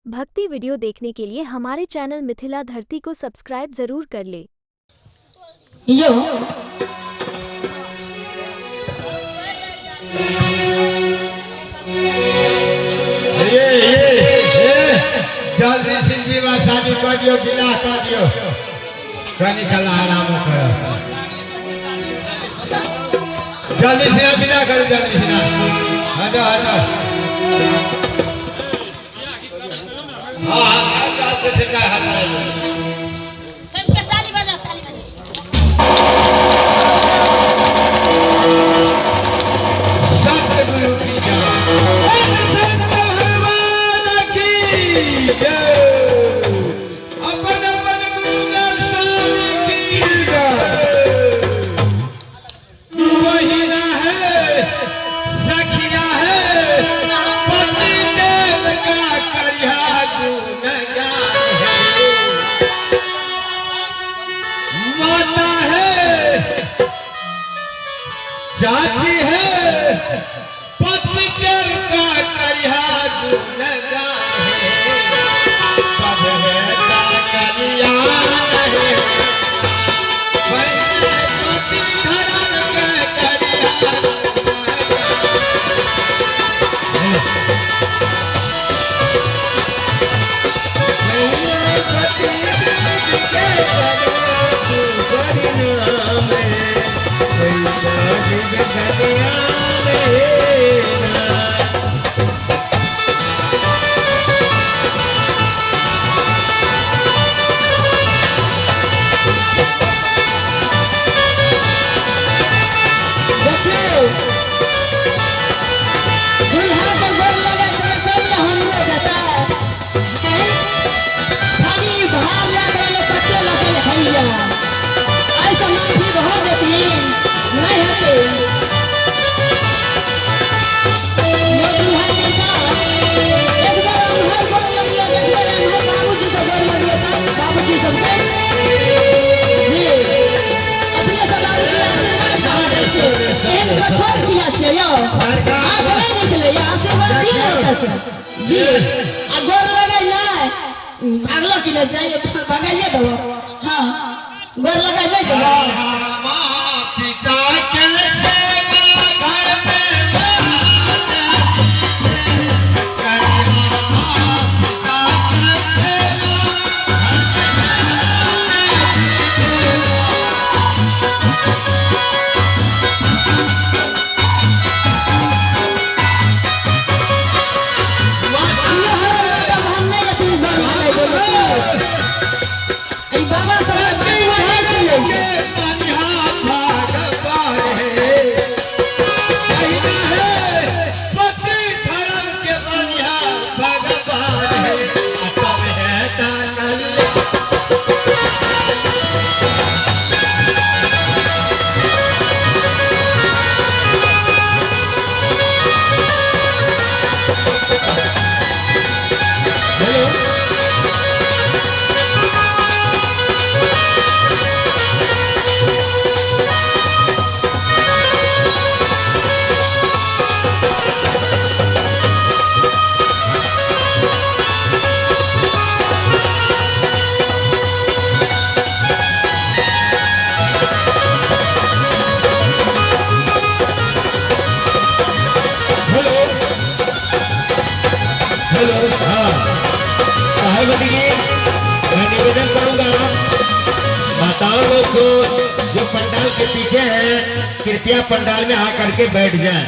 भक्ति वीडियो देखने के लिए हमारे चैनल मिथिला धरती को सब्सक्राइब जरूर कर ले। यो जल्दी से विवाह शादी कर दियो, विवाह कर दियो, कनिकल आराम करो, जल्दी से विदा करो, जल्दी से हटो हटो। हाँ रात से का हाथ सबके ताली बजा, ताली बजा। सतगुरु की जय, संत भगवान की जय, अपन अपन गुरु स्वामी की जय। वही ना है सखिया है, पति देव का करिया गुणगान है, माता है जाति है, पति देव का करिया गुणगान है, तब है कल्याण है, पति धर्म का करिया जी गोर लगा ना भागलो कि ले जाइए भगाइए दो। हाँ गोर लगा ले दो। माँ पिता के सेवा घर में निवेदन करूंगा माताओं लोग जो पंडाल के पीछे हैं, कृपया पंडाल में आकर के बैठ जाएं।